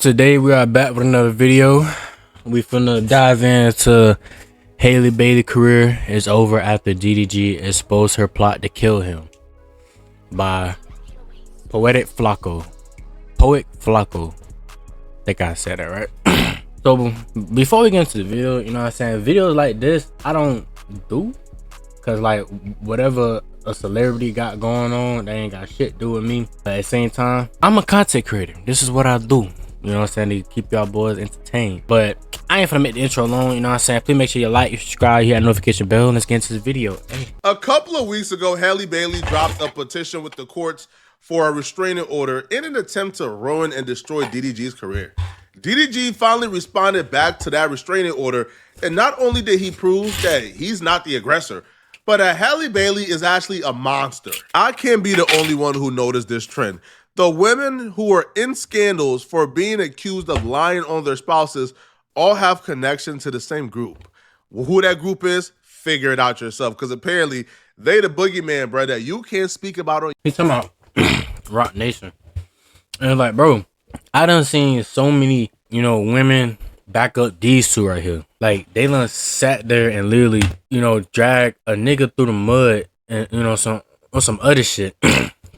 Today we are back with another video. We finna dive into Halle Bailey career is over after DDG exposed her plot to kill him by Poet Flacco. I think I said that right. So before we get into the video, you know what I'm saying, videos like this I don't do because like whatever a celebrity got going on, they ain't got shit to do with me. But at the same time, I'm a content creator. This is what I do. You know what I'm saying? To keep y'all boys entertained. But I ain't finna make the intro long. You know what I'm saying? Please make sure you like, you subscribe, you hit that notification bell, and let's get into this video. Hey. A couple of weeks ago, Halle Bailey dropped a petition with the courts for a restraining order in an attempt to ruin and destroy DDG's career. DDG finally responded back to that restraining order, and not only did he prove that he's not the aggressor, but that Halle Bailey is actually a monster. I can't be the only one who noticed this trend. The women who are in scandals for being accused of lying on their spouses all have connection to the same group. Who that group is, figure it out yourself, because apparently they the boogeyman, bro, that you can't speak about. He's talking about Rock Nation. And like, bro, I done seen so many, you know, women back up these two right here. Like, they done sat there and literally, you know, drag a nigga through the mud and, you know, some other shit.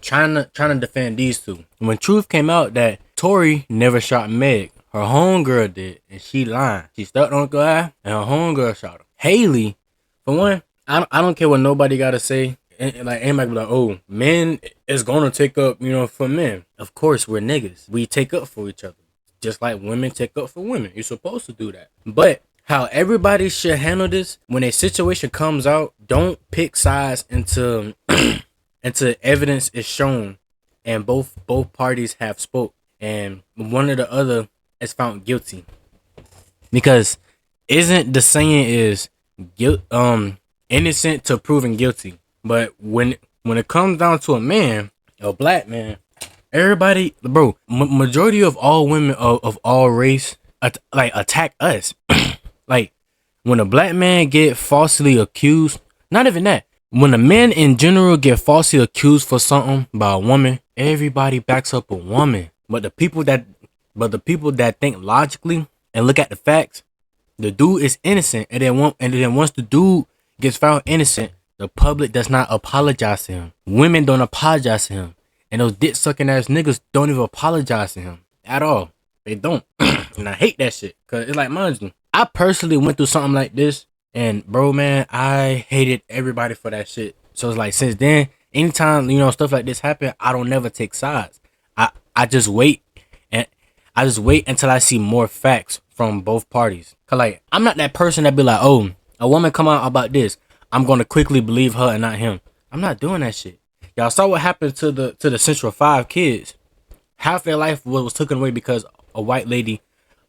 trying to defend these two. When truth came out that Tori never shot Meg, her homegirl did, and she lying. She stuck on the guy, and her homegirl shot him. Halle, for one, I don't care what nobody gotta say. And like, anybody be like, oh, men is gonna take up, you know, for men. Of course, we're niggas. We take up for each other, just like women take up for women. You're supposed to do that. But how everybody should handle this when a situation comes out, don't pick sides until until evidence is shown and both parties have spoke and one or the other is found guilty. Because isn't the saying is innocent to proven guilty. But when it comes down to a man, a black man, everybody, bro, majority of all women of all race like attack us. Like, when a black man get falsely accused, not even that, when a man in general get falsely accused for something by a woman, everybody backs up a woman. But the people that think logically and look at the facts, the dude is innocent, and then once the dude gets found innocent, the public does not apologize to him. Women don't apologize to him, and those dick sucking ass niggas don't even apologize to him at all. They don't. And I hate that shit, cause it's like, mind you, I personally went through something like this, and bro, man, I hated everybody for that shit. So it's like, since then, anytime, you know, stuff like this happen, I don't never take sides. I just wait, and I just wait until I see more facts from both parties. Cause like, I'm not that person that be like, oh, a woman come out about this, I'm gonna quickly believe her and not him. I'm not doing that shit. Y'all saw what happened to the Central 5 kids. Half their life was taken away because a white lady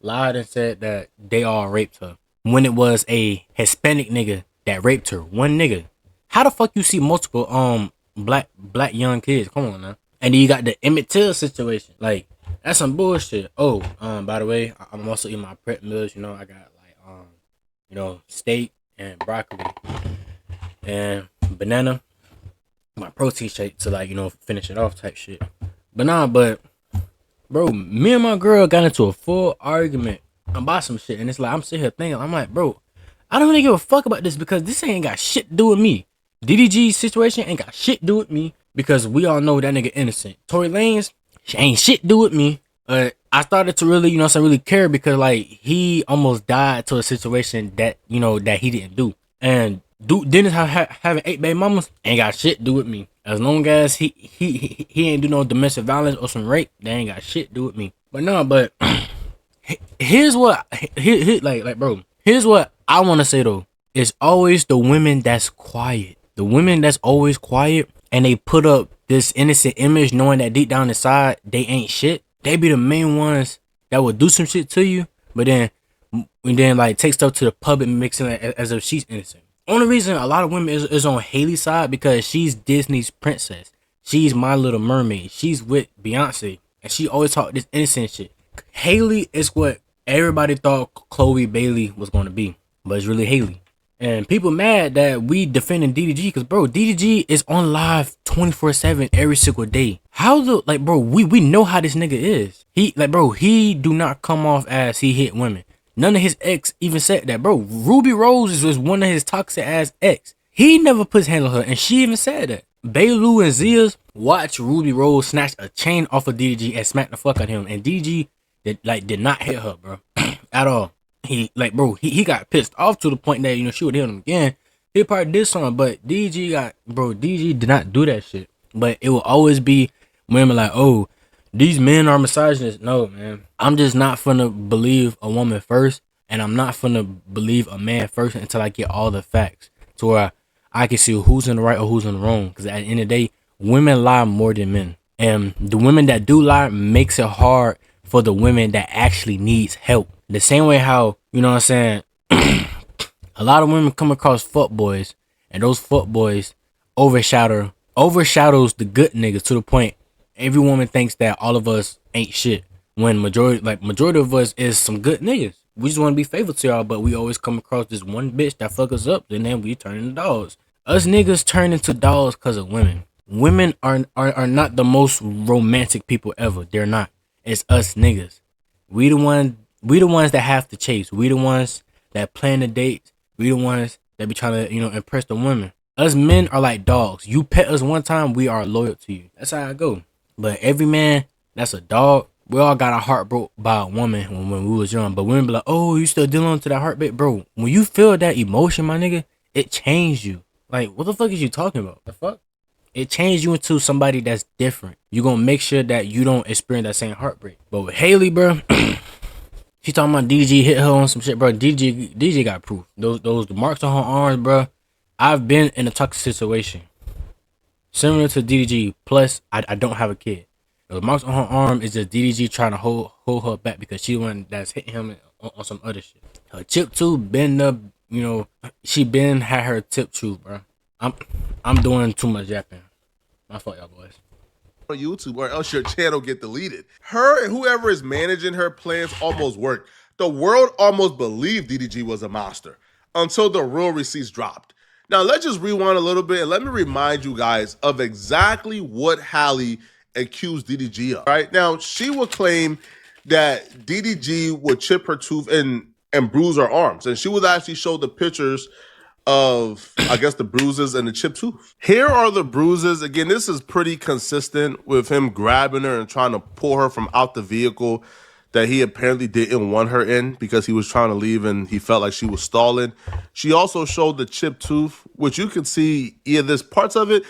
lied and said that they all raped her, when it was a Hispanic nigga that raped her. One nigga. How the fuck you see multiple black young kids? Come on now. And then you got the Emmett Till situation. Like, that's some bullshit. Oh, by the way, I'm also eating my prep meals. You know, I got like you know, steak and broccoli and banana, my protein shake to, like, you know, finish it off type shit. But bro, me and my girl got into a full argument about some shit, and it's like, I'm sitting here thinking, I'm like, bro, I don't really give a fuck about this because this ain't got shit to do with me. DDG situation ain't got shit to do with me because we all know that nigga innocent. Tory Lanez, she ain't shit to do with me. I started to really, you know, really care because like he almost died to a situation that, you know, that he didn't do. And Dennis having 8 baby mamas ain't got shit to do with me. As long as he ain't do no domestic violence or some rape, they ain't got shit to do with me. But no, but here's what bro, here's what I want to say though. It's always the women that's quiet. The women that's always quiet and they put up this innocent image knowing that deep down inside they ain't shit. They be the main ones that will do some shit to you, but then like take stuff to the public mixing it as if she's innocent. Only reason a lot of women is on Haley's side because she's Disney's princess. She's My Little Mermaid. She's with Beyonce, and she always talk this innocent shit. Halle is what everybody thought Chloe Bailey was going to be, but it's really Halle. And people mad that we defending DDG because, bro, DDG is on live 24/7 every single day. How the, like, bro, we know how this nigga is. He, like, bro, he do not come off as he hit women. None of his ex even said that, bro. Ruby Rose is one of his toxic ass ex. He never puts hands on her, and she even said that. Bailu and Zia's watch Ruby Rose snatch a chain off of DDG and smack the fuck out of him, and DDG did not hit her, bro, at all. He, like, bro, he got pissed off to the point that, you know, she would hit him again. He probably did something, but DDG did not do that shit. But it will always be women like, oh, these men are misogynists. No, man. I'm just not finna believe a woman first, and I'm not finna believe a man first until I get all the facts to where I can see who's in the right or who's in the wrong. Because at the end of the day, women lie more than men. And the women that do lie makes it hard for the women that actually needs help. The same way how, you know what I'm saying, a lot of women come across fuckboys, and those fuckboys overshadows the good niggas to the point every woman thinks that all of us ain't shit. When majority of us is some good niggas. We just want to be faithful to y'all, but we always come across this one bitch that fuck us up, and then we turn into dogs. Us niggas turn into dogs because of women. Women are not the most romantic people ever. They're not. It's us niggas. We the ones that have to chase. We the ones that plan the dates. We the ones that be trying to, you know, impress the women. Us men are like dogs. You pet us one time, we are loyal to you. That's how I go. But every man that's a dog, we all got our heart broke by a woman when we was young. But women be like, oh, you still dealing to that heartbeat? Bro, when you feel that emotion, my nigga, it changed you. Like, what the fuck is you talking about? The fuck? It changed you into somebody that's different. You gonna make sure that you don't experience that same heartbreak. But with Halle, bro, she talking about DDG hit her on some shit, bro. DDG got proof. Those the marks on her arms, bro. I've been in a toxic situation similar to DDG. Plus, I don't have a kid. The marks on her arm is just DDG trying to hold her back because she the one that's hitting him on some other shit. Her chip tooth been up, you know. She been had her tip tooth, bro. I'm doing too much yapping. My fault, y'all boys. On YouTube, or else your channel get deleted. Her and whoever is managing her plans almost worked. The world almost believed DDG was a monster until the real receipts dropped. Now let's just rewind a little bit and let me remind you guys of exactly what Halle accused DDG of. Right now, she would claim that DDG would chip her tooth and bruise her arms, and she would actually show the pictures of, I guess, the bruises and the chipped tooth. Here are the bruises. Again, this is pretty consistent with him grabbing her and trying to pull her from out the vehicle that he apparently didn't want her in because he was trying to leave and he felt like she was stalling. She also showed the chipped tooth, which you can see, yeah, there's parts of it,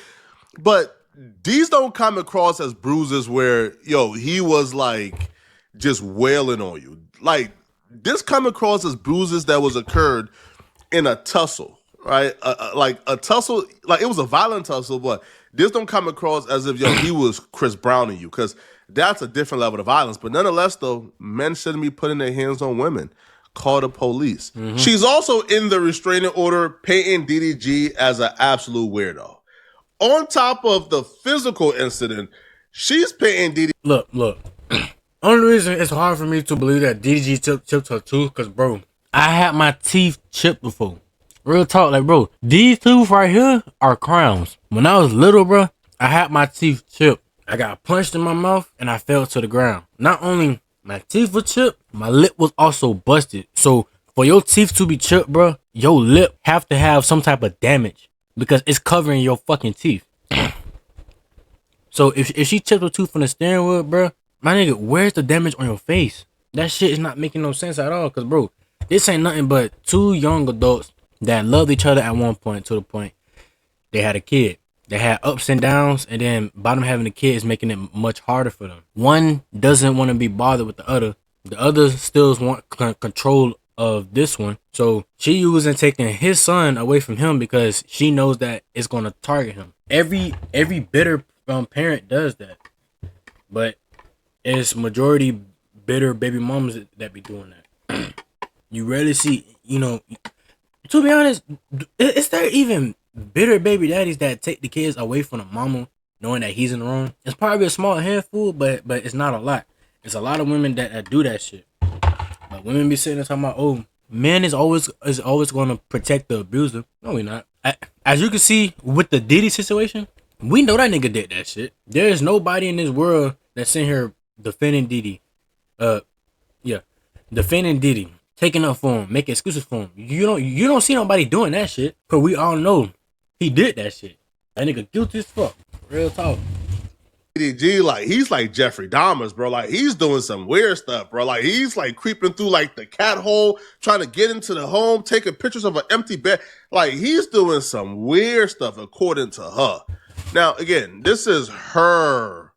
but these don't come across as bruises where, yo, he was like just wailing on you. Like, this come across as bruises that was occurred in a tussle. Right, like a tussle, like it was a violent tussle, but this don't come across as if, yo, he was Chris Browning you, because that's a different level of violence. But nonetheless, though, men shouldn't be putting their hands on women. Call the police. She's also in the restraining order, painting DDG as an absolute weirdo. On top of the physical incident, she's painting DDG. Look. Only reason it's hard for me to believe that DDG chipped her tooth, because, bro, I had my teeth chipped before. Real talk, like, bro, these teeth right here are crowns. When I was little, bro, I had my teeth chipped. I got punched in my mouth and I fell to the ground. Not only my teeth were chipped, my lip was also busted. So for your teeth to be chipped, bro, your lip have to have some type of damage because it's covering your fucking teeth. So if she chipped her tooth from the steering wheel, bro, my nigga, where's the damage on your face? That shit is not making no sense at all. Because, bro, this ain't nothing but two young adults that loved each other at one point, to the point they had a kid. They had ups and downs, and then by them having a kid is making it much harder for them. One doesn't want to be bothered with the other. The other still want control of this one. So she using taking his son away from him because she knows that it's going to target him. Every bitter parent does that. But it's majority bitter baby mamas that be doing that. You rarely see, you know... To be honest, is there even bitter baby daddies that take the kids away from the mama knowing that he's in the wrong? It's probably a small handful, but it's not a lot. It's a lot of women that do that shit. But women be sitting there talking about, oh, man is always going to protect the abuser. No, we not. As you can see with the Diddy situation, we know that nigga did that shit. There is nobody in this world that's in here defending Diddy. Yeah, defending Diddy, taking up for him, making excuses for him. You don't see nobody doing that shit. Cause we all know he did that shit. That nigga guilty as fuck. Real talk. DDG, like, he's like Jeffrey Dahmer's, bro. Like, he's doing some weird stuff, bro. Like, he's like creeping through like the cat hole, trying to get into the home, taking pictures of an empty bed. Like, he's doing some weird stuff according to her. Now, again, this is her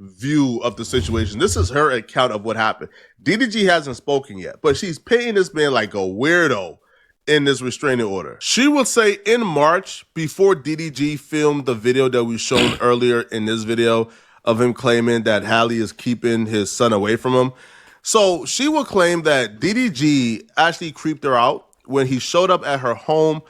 view of the situation. This is her account of what happened. DDG hasn't spoken yet, but she's painting this man like a weirdo in this restraining order. She would say in March, before DDG filmed the video that we shown earlier in this video of him claiming that Halle is keeping his son away from him. So she would claim that DDG actually creeped her out when he showed up at her home,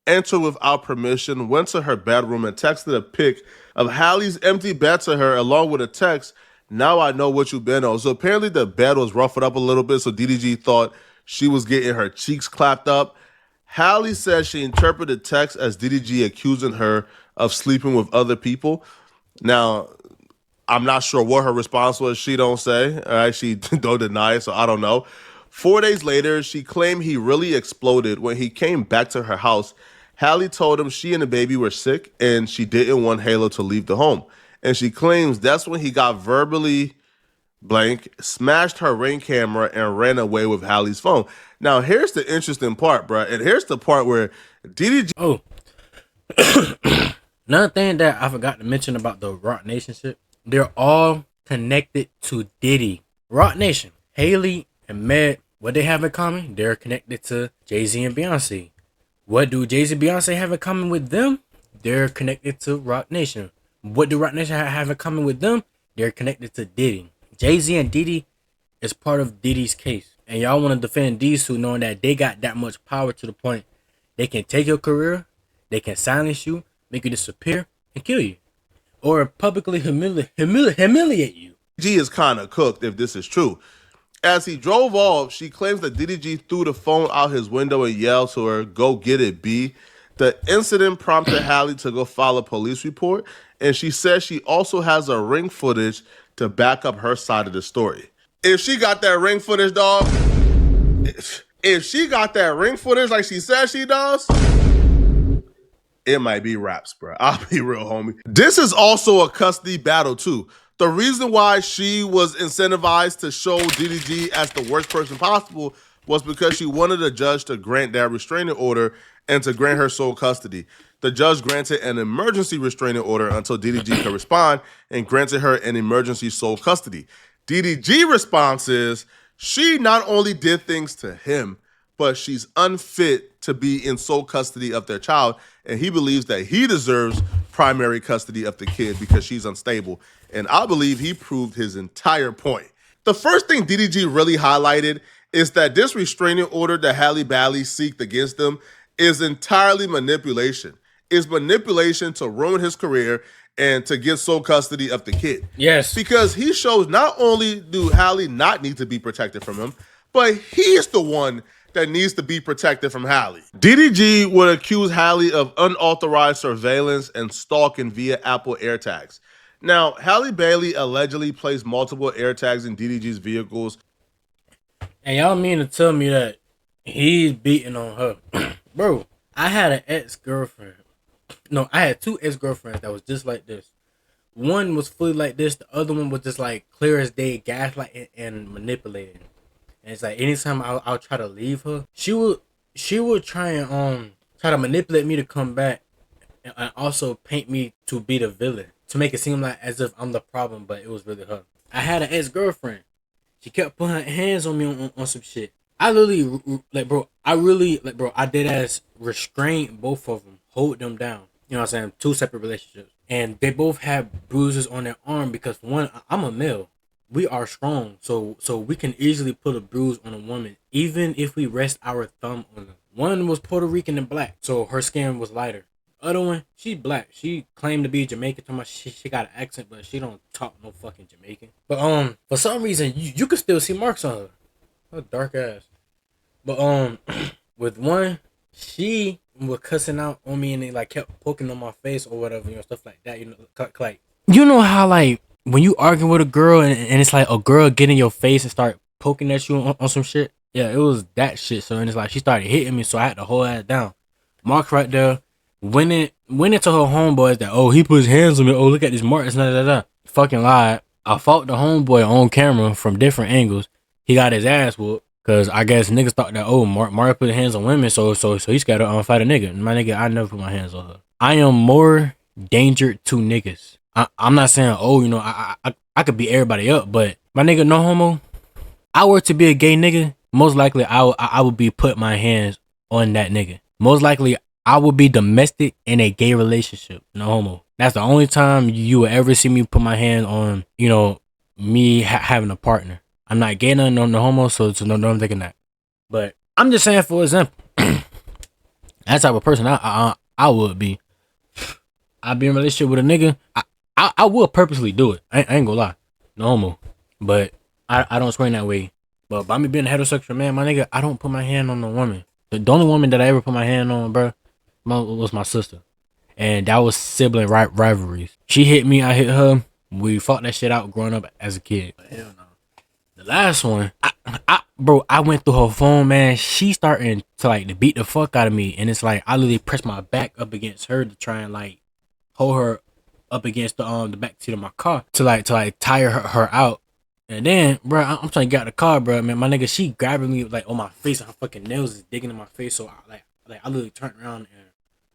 entered without permission, went to her bedroom and texted a pic of Halle's empty bed to her along with a text, "Now I know what you've been on." So apparently the bed was ruffled up a little bit, so DDG thought she was getting her cheeks clapped up. Halle says she interpreted text as DDG accusing her of sleeping with other people. Now, I'm not sure what her response was. She don't say. All right, she don't deny it, so I don't know. 4 days later, she claimed he really exploded when he came back to her house. Halle told him she and the baby were sick and she didn't want Halo to leave the home. And she claims that's when he got verbally blank, smashed her Ring camera, and ran away with Halle's phone. Now, here's the interesting part, bro. And here's the part where DDG... Oh. Another thing that I forgot to mention about the Roc Nation shit, they're all connected to Diddy. Roc Nation, Halle and Meg, what they have in common? They're connected to Jay-Z and Beyonce. What do Jay-Z and Beyonce have in common with them? They're connected to Roc Nation. What do Roc Nation have in common with them? They're connected to Diddy. Jay-Z and Diddy is part of Diddy's case. And y'all want to defend these two knowing that they got that much power to the point they can take your career, they can silence you, make you disappear, and kill you. Or publicly humiliate you. G is kind of cooked if this is true. As he drove off, she claims that DDG threw the phone out his window and yelled to her, "Go get it, B." The incident prompted Halle to go file a police report, and she says she also has a Ring footage to back up her side of the story. If she got that Ring footage, dog, if she got that Ring footage like she says she does, it might be raps, bro. I'll be real, homie. This is also a custody battle, too. The reason why she was incentivized to show DDG as the worst person possible was because she wanted a judge to grant that restraining order and to grant her sole custody. The judge granted an emergency restraining order until DDG could respond and granted her an emergency sole custody. DDG response is she not only did things to him, but she's unfit to be in sole custody of their child, and he believes that he deserves primary custody of the kid because she's unstable. And I believe he proved his entire point. The first thing DDG really highlighted is that this restraining order that Halle Bailey seeked against him is entirely manipulation. It's manipulation to ruin his career and to get sole custody of the kid. Yes. Because he shows not only do Halle not need to be protected from him, but he's the one that needs to be protected from Halle. DDG would accuse Halle of unauthorized surveillance and stalking via Apple AirTags. Now, Halle Bailey allegedly placed multiple AirTags in DDG's vehicles. And y'all mean to tell me that he's beating on her? Bro, I had an ex-girlfriend. No, I had two ex-girlfriends that was just like this. One was fully like this. The other one was just like clear as day, gaslighting and manipulating. And it's like anytime I'll try to leave her, she would try and try to manipulate me to come back, and also paint me to be the villain, to make it seem like as if I'm the problem, but it was really her. I had an ex-girlfriend. She kept putting her hands on me on some shit. I literally I did as restrain both of them, hold them down. You know what I'm saying? Two separate relationships, and they both had bruises on their arm because one, I'm a male. We are strong, so we can easily put a bruise on a woman, even if we rest our thumb on her. One was Puerto Rican and black, so her skin was lighter. The other one, she's black. She claimed to be Jamaican. Talking about she got an accent, but she don't talk no fucking Jamaican. But for some reason, you can still see marks on her. Her dark ass. But with one, she was cussing out on me and they like kept poking on my face or whatever, stuff like that. Like you know how like when you arguing with a girl and it's like a girl get in your face and start poking at you on some shit. Yeah, it was that shit. So and it's like she started hitting me, so I had to hold that down. Mark right there went into her homeboys that he put his hands on me. Oh, look at this mark. It's not. Fucking lied. I fought the homeboy on camera from different angles. He got his ass whooped. Cause I guess niggas thought that Mario put his hands on women, so he's got to fight a nigga. My nigga, I never put my hands on her. I am more danger to niggas. I'm not saying I could beat everybody up, but my nigga, no homo. I were to be a gay nigga, most likely I would be put my hands on that nigga. Most likely I would be domestic in a gay relationship, no homo. That's the only time you will ever see me put my hand on me having a partner. I'm not gay nothing on the homo, so no, I'm thinking that. But I'm just saying, for example, that type of person I would be. I'd be in a relationship with a nigga. I would purposely do it. I ain't gonna lie, no homo. But I don't swing that way. But by me being a heterosexual man, my nigga, I don't put my hand on no woman. The only woman that I ever put my hand on, bro, was my sister, and that was sibling rivalries. She hit me, I hit her. We fought that shit out growing up as a kid. But hell no. The last one, I went through her phone, man. She starting to like to beat the fuck out of me, and it's like I literally pressed my back up against her to try and like hold her up against the back seat of my car to tire her out. And then, bro, I'm trying to get out of the car, bro. Man, my nigga, she grabbing me like on my face, and her fucking nails is digging in my face. So I literally turned around and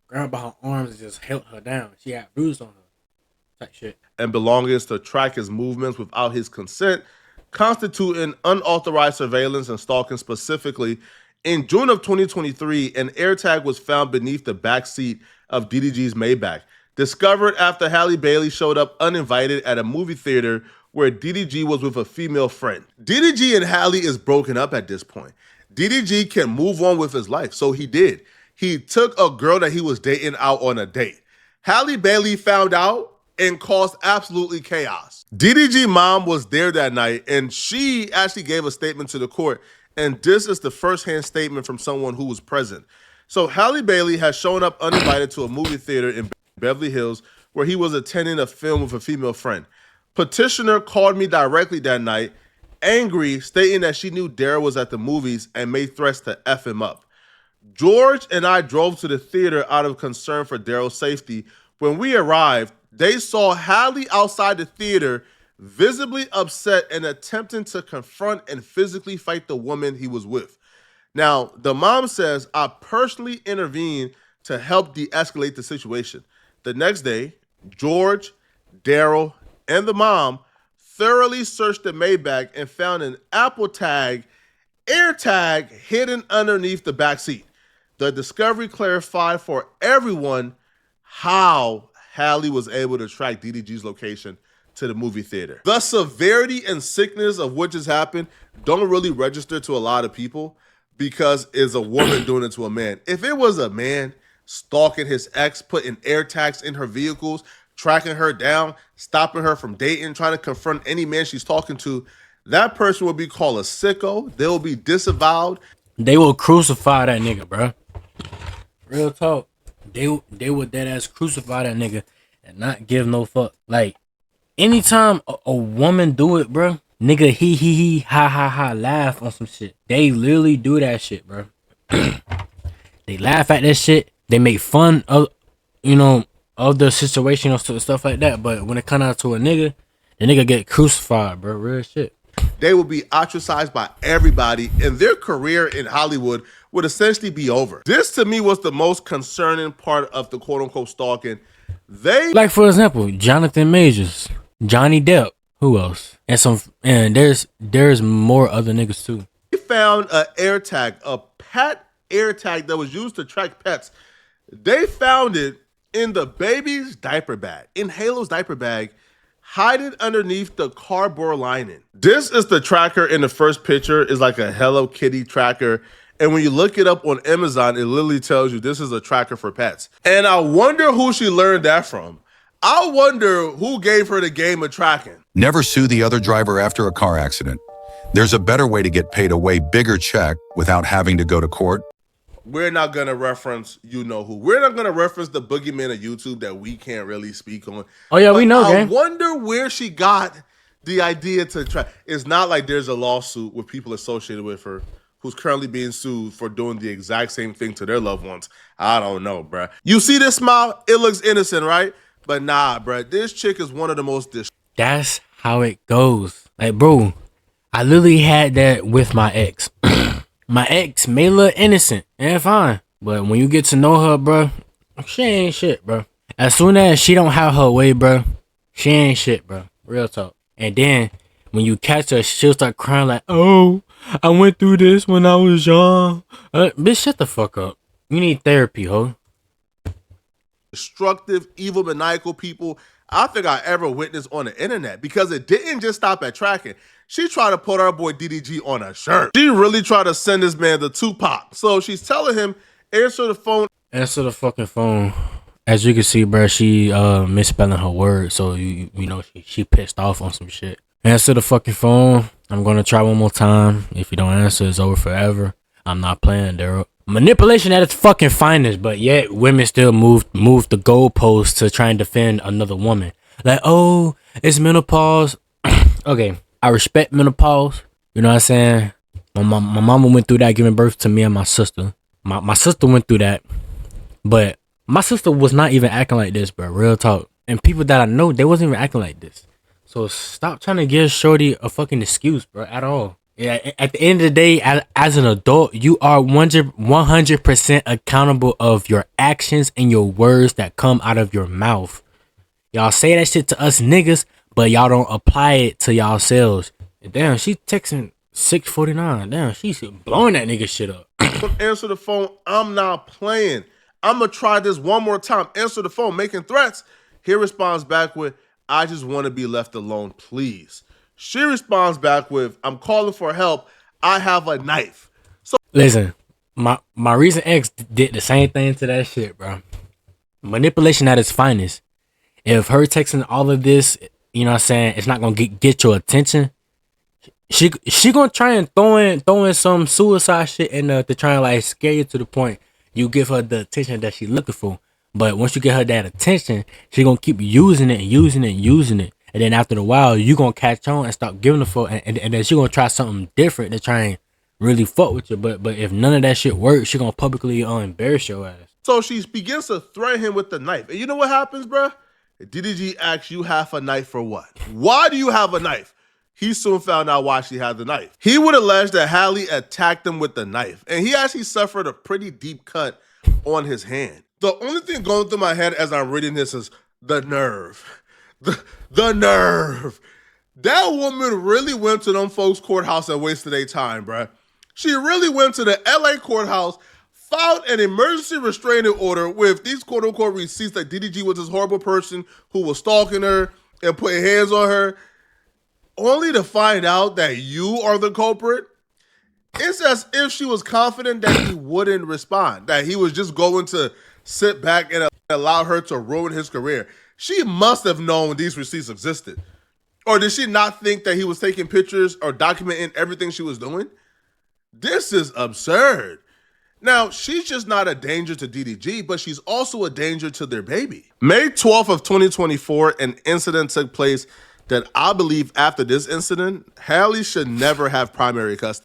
grabbed her by her arms and just held her down. She had bruises on her, type shit. And belongings to track his movements without his consent, constituting unauthorized surveillance and stalking. Specifically, in June of 2023, an AirTag was found beneath the back seat of DDG's Maybach, discovered after Halle Bailey showed up uninvited at a movie theater where DDG was with a female friend. DDG and Halle is broken up at this point. DDG can move on with his life, so he did. He took a girl that he was dating out on a date. Halle Bailey found out and caused absolutely chaos. DDG mom was there that night, and she actually gave a statement to the court, and this is the first-hand statement from someone who was present. So Halle Bailey has shown up uninvited to a movie theater in Beverly Hills where he was attending a film with a female friend. Petitioner called me directly that night, angry, stating that she knew Daryl was at the movies and made threats to F him up. George and I drove to the theater out of concern for Daryl's safety. When we arrived, they saw Halle outside the theater, visibly upset and attempting to confront and physically fight the woman he was with. Now, the mom says, I personally intervened to help de-escalate the situation. The next day, George, Daryl, and the mom thoroughly searched the Maybach and found an Apple tag, AirTag, hidden underneath the back seat. The discovery clarified for everyone how Halle was able to track DDG's location to the movie theater. The severity and sickness of which has happened don't really register to a lot of people because it's a woman doing it to a man. If it was a man stalking his ex, putting AirTags in her vehicles, tracking her down, stopping her from dating, trying to confront any man she's talking to, that person would be called a sicko. They will be disavowed. They will crucify that nigga, bro. Real talk. They would dead ass crucify that nigga and not give no fuck. Like, anytime a woman do it, bro, nigga he ha laugh on some shit. They literally do that shit, bro. They laugh at that shit. They make fun of of the situation or stuff like that. But when it come out to a nigga, the nigga get crucified, bro. Real shit. They will be ostracized by everybody, and their career in Hollywood would essentially be over. This, to me, was the most concerning part of the quote-unquote stalking. Like, for example, Jonathan Majors, Johnny Depp, who else? And there's more other niggas, too. They found an AirTag, a pet AirTag that was used to track pets. They found it in the baby's diaper bag, in Halo's diaper bag, hiding underneath the cardboard lining. This is the tracker in the first picture. It's like a Hello Kitty tracker. And when you look it up on Amazon, it literally tells you this is a tracker for pets. And I wonder who she learned that from. I wonder who gave her the game of tracking. Never sue the other driver after a car accident. There's a better way to get paid a way bigger check without having to go to court. We're not gonna reference you know who. We're not gonna reference the boogeyman of YouTube that we can't really speak on. Oh yeah, we know, I gang. wonder where she got the idea to try. It's not like there's a lawsuit with people associated with her who's currently being sued for doing the exact same thing to their loved ones. I don't know, bruh. You see this smile? It looks innocent, right? But nah, bruh. This chick is one of the most That's how it goes. Like, bro, I literally had that with my ex. My ex may look innocent and fine, but when you get to know her, bro, she ain't shit, bro. As soon as she don't have her way, bro, she ain't shit, bro. Real talk. And then when you catch her, she'll start crying like, "Oh, I went through this when I was young." Bitch, shut the fuck up. You need therapy, ho. destructive, evil, maniacal people I think I ever witnessed on the internet, because it didn't just stop at tracking. She tried to put our boy DDG on a shirt. She really tried to send this man the Tupac. So she's telling him, answer the phone. Answer the fucking phone. As you can see, bro, she misspelling her word, so you know she pissed off on some shit. Answer the fucking phone. I'm gonna try one more time. If you don't answer, it's over forever. I'm not playing, Daryl. Manipulation at its fucking finest, but yet women still move the goalposts to try and defend another woman. Like, oh, it's menopause. Okay, I respect menopause. You know what I'm saying? My mama went through that, giving birth to me and my sister. My sister went through that, but my sister was not even acting like this, bro. Real talk. And people that I know, they wasn't even acting like this. So stop trying to give shorty a fucking excuse, bro, at all. Yeah, at the end of the day, as an adult, you are 100% accountable of your actions and your words that come out of your mouth. Y'all say that shit to us niggas, but y'all don't apply it to y'allselves. Damn, she texting 6:49. Damn, she's blowing that nigga shit up. Answer the phone. I'm not playing. I'm going to try this one more time. Answer the phone, making threats. He responds back with, I just want to be left alone, please. She responds back with, I'm calling for help. I have a knife. So listen, my recent ex did the same thing to that shit, bro. Manipulation at its finest. If her texting all of this, you know what I'm saying, it's not gonna get your attention. She gonna try and throw in some suicide shit in there to try and like scare you to the point you give her the attention that she's looking for. But once you get her that attention, she gonna keep using it. And then after a while, you gonna catch on and stop giving a fuck, and then she gonna try something different to try and really fuck with you. But if none of that shit works, she gonna publicly embarrass your ass. So she begins to threaten him with the knife. And you know what happens, bruh? DDG asks, you have a knife for what? Why do you have a knife? He soon found out why she had the knife. He would allege that Halle attacked him with the knife, and he actually suffered a pretty deep cut on his hand. The only thing going through my head as I'm reading this is the nerve. The nerve. That woman really went to them folks' courthouse and wasted their time, bruh. She really went to the LA courthouse, filed an emergency restraining order with these quote-unquote receipts that DDG was this horrible person who was stalking her and putting hands on her, only to find out that you are the culprit. It's as if she was confident that he wouldn't respond, that he was just going to sit back and allow her to ruin his career. She must have known these receipts existed. Or did she not think that he was taking pictures or documenting everything she was doing? This is absurd. Now, she's just not a danger to DDG, but she's also a danger to their baby. May 12th of 2024, an incident took place that I believe after this incident, Halle should never have primary custody.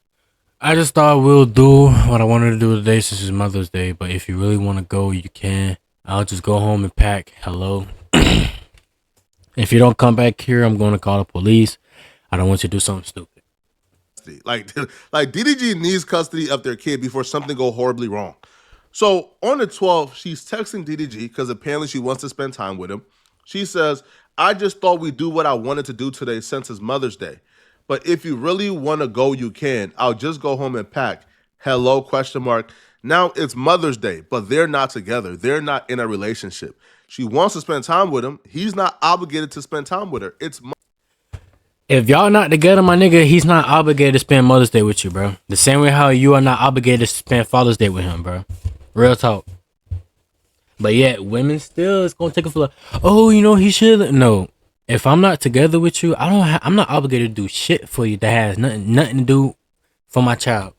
I just thought we'll do what I wanted to do today since it's Mother's Day, but if you really want to go, you can. I'll just go home and pack. Hello. If you don't come back here, I'm going to call the police. I don't want you to do something stupid. Like DDG needs custody of their kid before something go horribly wrong. So on the 12th, she's texting DDG because apparently she wants to spend time with him. She says, I just thought we'd do what I wanted to do today since it's Mother's Day. But if you really want to go, you can. I'll just go home and pack. Hello, question mark. Now it's Mother's Day, but they're not together. They're not in a relationship. She wants to spend time with him. He's not obligated to spend time with her. If y'all not together, my nigga, he's not obligated to spend Mother's Day with you, bro. The same way how you are not obligated to spend Father's Day with him, bro. Real talk. But yet, women still is gonna take it for like, oh, you know, he should. No. If I'm not together with you, I'm not obligated to do shit for you that has nothing to do for my child.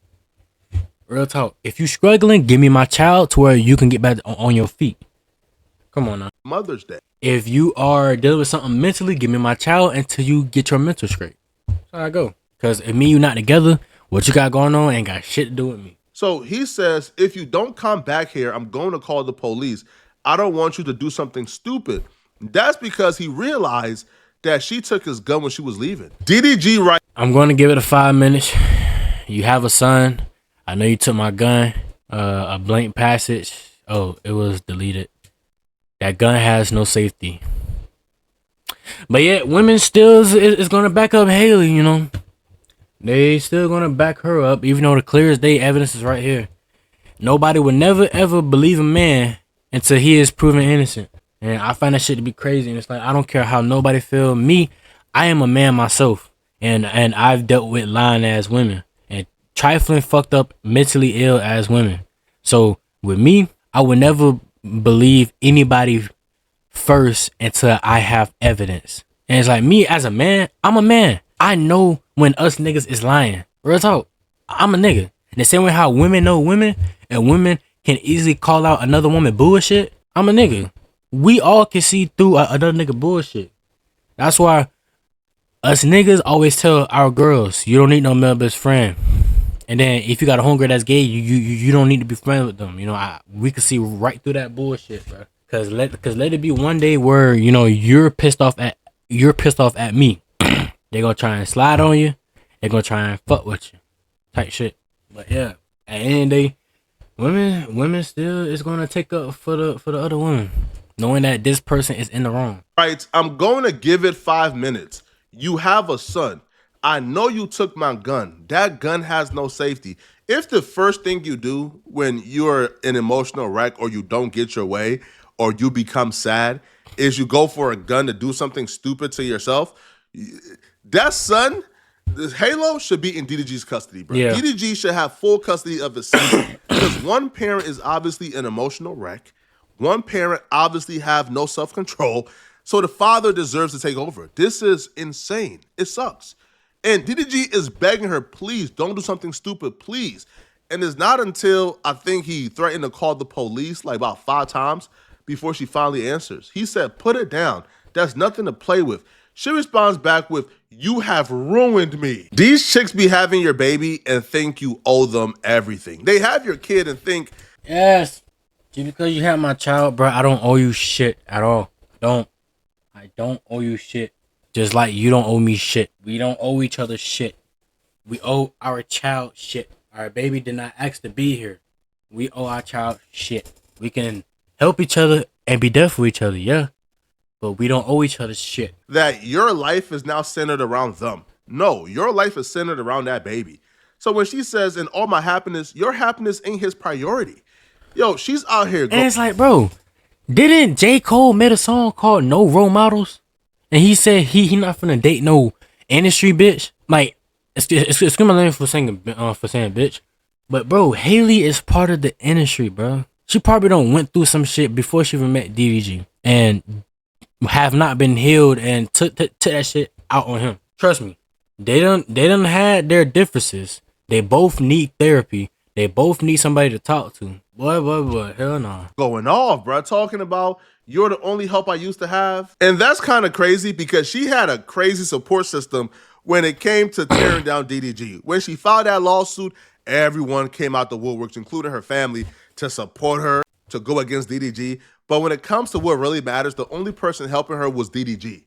Real talk. If you struggling, give me my child to where you can get back on your feet. Come on now. Mother's Day. If you are dealing with something mentally, give me my child until you get your mental straight. That's how I go. Cause if me and you not together, what you got going on ain't got shit to do with me. So he says, if you don't come back here, I'm going to call the police. I don't want you to do something stupid. That's because he realized that she took his gun when she was leaving. DDG right. I'm going to give it a 5 minutes. You have a son. I know you took my gun. A blank passage. Oh, it was deleted. That gun has no safety. But yet, women still is going to back up Haley, you know. They still going to back her up, even though the clearest day evidence is right here. Nobody would never, ever believe a man until he is proven innocent. And I find that shit to be crazy. And it's like, I don't care how nobody feel. Me, I am a man myself. And I've dealt with lying ass women. And trifling, fucked up, mentally ill as women. So, with me, I would never believe anybody first until I have evidence. And it's like, me as a man, I'm a man. I know when us niggas is lying. Real talk. I'm a nigga. And the same way how women know women, and women can easily call out another woman bullshit, I'm a nigga. We all can see through another nigga bullshit. That's why us niggas always tell our girls, you don't need no male best friend. And then if you got a homegirl that's gay, you don't need to be friends with them. You know, we can see right through that bullshit, bro. Cause let it be one day where, you know, you're pissed off at me. They gonna try and slide on you. They gonna try and fuck with you, type shit. But yeah, at the end of the day, women still is gonna take up for the other women, knowing that this person is in the wrong. Right. I'm going to give it 5 minutes. You have a son. I know you took my gun. That gun has no safety. If the first thing you do when you're an emotional wreck or you don't get your way or you become sad is you go for a gun to do something stupid to yourself, that son, this Halo should be in DDG's custody, bro. Yeah. DDG should have full custody of his son because one parent is obviously an emotional wreck. One parent obviously have no self-control, so the father deserves to take over. This is insane. It sucks. And DDG is begging her, please, don't do something stupid, please. And it's not until I think he threatened to call the police like about 5 times before she finally answers. He said, put it down. That's nothing to play with. She responds back with, you have ruined me. These chicks be having your baby and think you owe them everything. They have your kid and think, yes, just because you have my child, bro, I don't owe you shit at all. I don't owe you shit. Just like you don't owe me shit. We don't owe each other shit. We owe our child shit. Our baby did not ask to be here. We owe our child shit. We can help each other and be there for each other, yeah. But we don't owe each other shit. that your life is now centered around them. No, your life is centered around that baby. So when she says, in all my happiness, your happiness ain't his priority. Yo, she's out here. And it's like, bro, didn't J. Cole made a song called No Role Models? And he said he not finna date no industry bitch. Like, it's my name for saying bitch. But bro, Haley is part of the industry, bro. She probably don't went through some shit before she even met DDG and have not been healed and took that shit out on him. Trust me, they done had their differences. They both need therapy. They both need somebody to talk to. Boy, hell no. Going off, bro, talking about you're the only help I used to have. And that's kind of crazy because she had a crazy support system when it came to tearing down DDG. When she filed that lawsuit, everyone came out the woodworks, including her family, to support her, to go against DDG. But when it comes to what really matters, the only person helping her was DDG.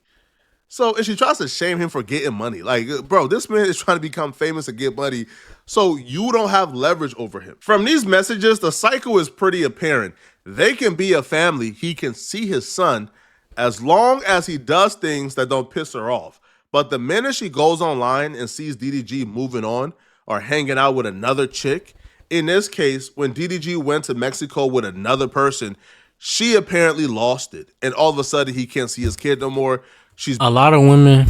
So if she tries to shame him for getting money, like, bro, this man is trying to become famous and get money, so you don't have leverage over him. From these messages, the cycle is pretty apparent. They can be a family. He can see his son as long as he does things that don't piss her off. But the minute she goes online and sees DDG moving on or hanging out with another chick, in this case, when DDG went to Mexico with another person, she apparently lost it. And all of a sudden, he can't see his kid no more. She's A lot of women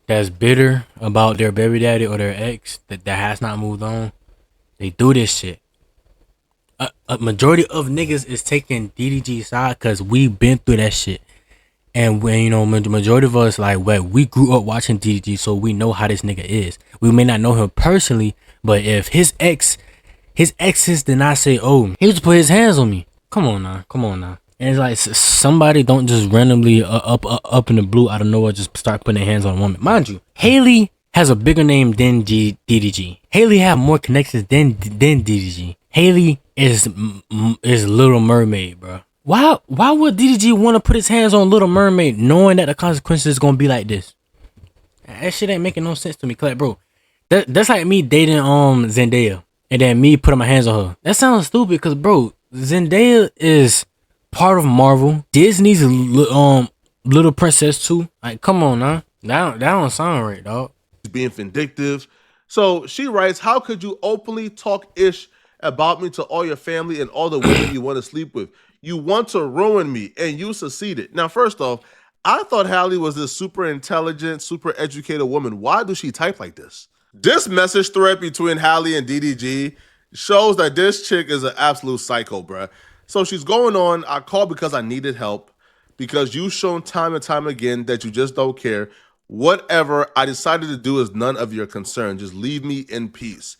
that's bitter about their baby daddy or their ex that has not moved on, they do this shit. A majority of niggas is taking DDG's side because we've been through that shit. And when, you know, majority of us, like, what, we grew up watching DDG, so we know how this nigga is. We may not know him personally, but if his exes did not say, oh, he just put his hands on me. Come on now. And it's like, somebody don't just randomly up in the blue out of nowhere just start putting their hands on a woman. Mind you, Halle has a bigger name than DDG. Halle have more connections than DDG. Halle is Little Mermaid, bro. Why would DDG want to put his hands on Little Mermaid knowing that the consequences is gonna be like this? That shit ain't making no sense to me, like, bro. That's like me dating Zendaya and then me putting my hands on her. That sounds stupid, because, bro, Zendaya is part of Marvel. Disney's little princess too. Like, come on now. That don't sound right, dog. Being vindictive. So she writes, how could you openly talk ish about me to all your family and all the women you want to sleep with? You want to ruin me, and you succeeded. Now, first off, I thought Halle was this super intelligent, super educated woman. Why does she type like this? This message thread between Halle and DDG shows that this chick is an absolute psycho, bruh. So she's going on, I called because I needed help, because you've shown time and time again that you just don't care. Whatever I decided to do is none of your concern. Just leave me in peace.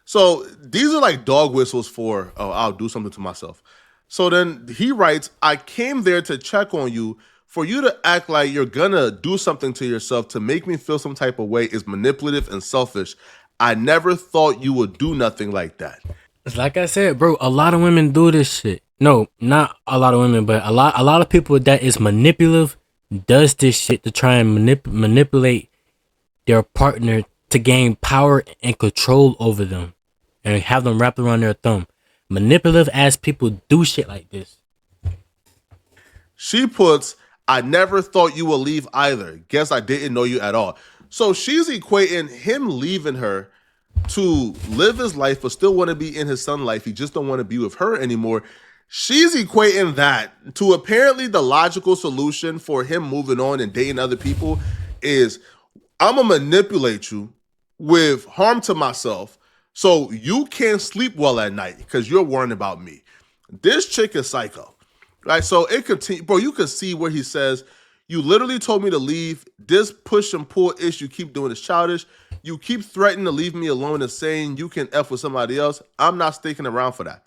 So these are like dog whistles for, oh, I'll do something to myself. So then he writes, I came there to check on you. For you to act like you're gonna do something to yourself to make me feel some type of way is manipulative and selfish. I never thought you would do nothing like that. It's like I said, bro, a lot of women do this shit. No, not a lot of women, but a lot of people that is manipulative does this shit to try and manipulate their partner to gain power and control over them and have them wrapped around their thumb. Manipulative ass people do shit like this. She puts, I never thought you would leave either. Guess I didn't know you at all. So she's equating him leaving her to live his life but still want to be in his son's life. He just don't want to be with her anymore. She's equating that to apparently the logical solution for him moving on and dating other people is, I'm going to manipulate you with harm to myself so you can't sleep well at night because you're worrying about me. This chick is psycho, right? So it continues, bro. You can see where he says, you literally told me to leave. This push and pull issue you keep doing is childish. You keep threatening to leave me alone and saying you can F with somebody else. I'm not sticking around for that.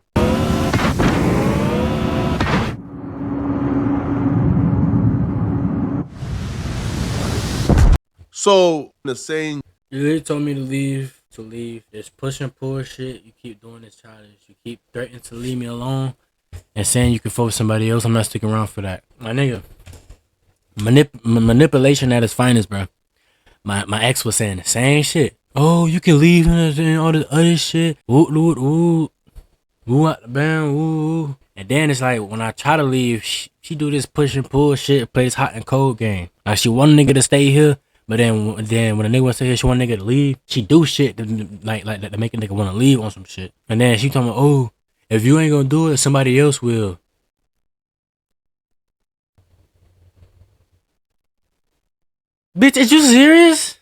So the saying, you literally told me to leave. This push and pull shit you keep doing is childish. You keep threatening to leave me alone and saying you can fuck with somebody else. I'm not sticking around for that. My nigga. Manipulation at its finest, bro. My ex was saying the same shit. Oh, you can leave and all this other shit. Ooh, out the band, ooh. And then it's like, when I try to leave, she do this push and pull shit, plays hot and cold game. Like, she want a nigga to stay here, but then when a nigga want to stay here, she want a nigga to leave. She do shit to, like to make a nigga want to leave on some shit. And then she told me, oh, if you ain't gonna do it, somebody else will. Bitch, is you serious?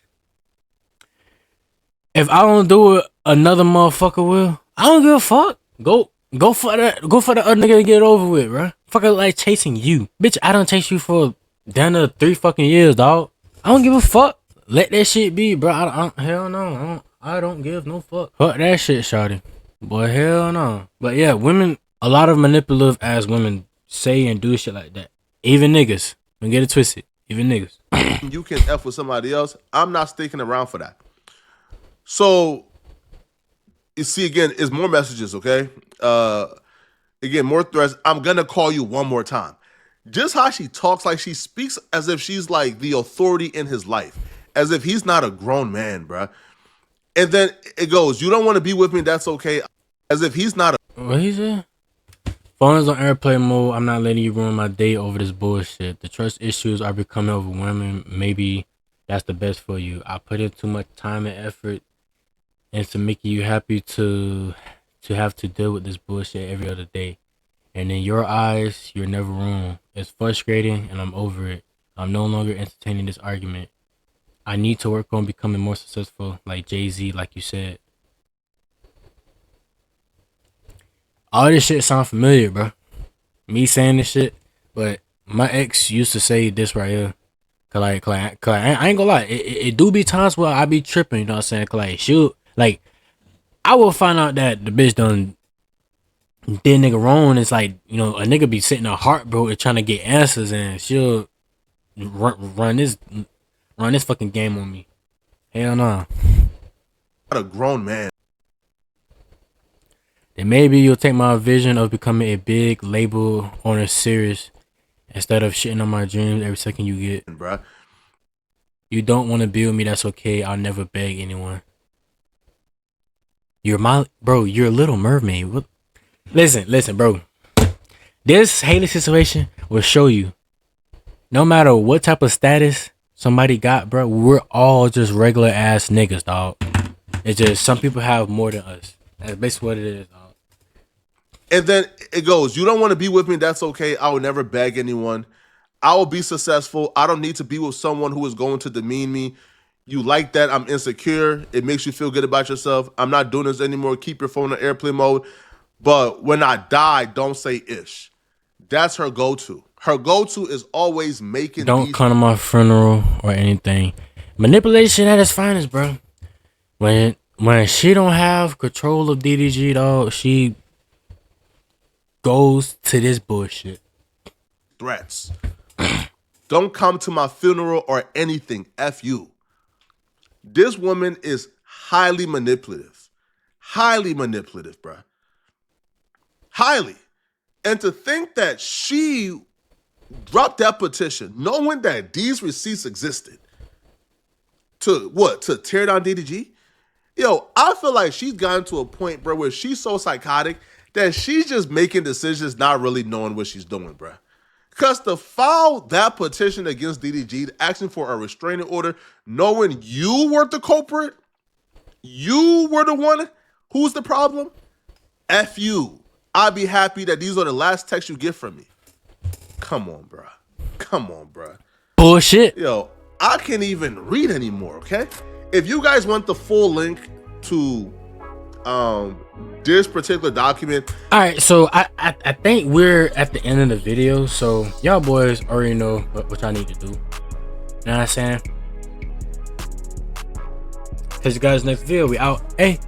If I don't do it, another motherfucker will. I don't give a fuck. Go for that. Go for the other nigga to get it over with, bro. Fucker like chasing you, bitch. I don't chase you for down to 3 fucking years, dog. I don't give a fuck. Let that shit be, bro. Hell no. I don't give no fuck. Fuck that shit, shawty. Boy, hell no. But yeah, women. A lot of manipulative ass women say and do shit like that. Even niggas. Don't get it twisted. Even niggas. You can F with somebody else. I'm not sticking around for that. So, you see, again, is more messages, okay? Again, more threats. I'm going to call you one more time. Just how she talks, like she speaks as if she's like the authority in his life, as if he's not a grown man, bruh. And then it goes, you don't want to be with me, that's okay. As if he's not a... What he said? Phone is on airplane mode. I'm not letting you ruin my day over this bullshit. The trust issues are becoming overwhelming. Maybe that's the best for you. I put in too much time and effort into making you happy to have to deal with this bullshit every other day. And in your eyes, you're never wrong. It's frustrating and I'm over it. I'm no longer entertaining this argument. I need to work on becoming more successful like Jay-Z, like you said. All this shit sound familiar, bro. Me saying this shit, but My ex used to say this right here. Cause I ain't gonna lie. It do be times where I be tripping, you know what I'm saying? Cause like, shoot, like, I will find out that the bitch done did nigga wrong. It's like, you know, a nigga be sitting there heartbroken trying to get answers, and she'll run this fucking game on me. Hell no. Not a grown man. Then maybe you'll take my vision of becoming a big label owner serious instead of shitting on my dreams every second you get. Bruh. You don't want to be with me, that's okay. I'll never beg anyone. You're my bro, you're a little mermaid. What? Listen, bro. This Halle situation will show you. No matter what type of status somebody got, bro, we're all just regular ass niggas, dog. It's just some people have more than us. That's basically what it is, dog. And then it goes, you don't want to be with me, that's okay. I will never beg anyone. I will be successful. I don't need to be with someone who is going to demean me. You like that? I'm insecure. It makes you feel good about yourself. I'm not doing this anymore. Keep your phone on airplane mode. But when I die, don't say ish. That's her go-to. Her go-to is always making Don't come to my funeral or anything. Manipulation at its finest, bro. When she don't have control of DDG, dog, she goes to this bullshit. threats. Don't come to my funeral or anything. F you. This woman is highly manipulative. Highly manipulative, bruh. Highly. And to think that she dropped that petition knowing that these receipts existed to what? To tear down DDG? Yo, I feel like she's gotten to a point, bro, where she's so psychotic that she's just making decisions not really knowing what she's doing, bro. Because to file that petition against DDG, asking for a restraining order, knowing you were the culprit, you were the one who's the problem, F you. I'd be happy that these are the last texts you get from me. Come on, bro. Come on, bro. Bullshit. Yo, I can't even read anymore, okay? If you guys want the full link to this particular document. All right, so I think we're at the end of the video, so y'all boys already know what y'all need to do. You know what I'm saying? Catch you guys next video. We out. Hey.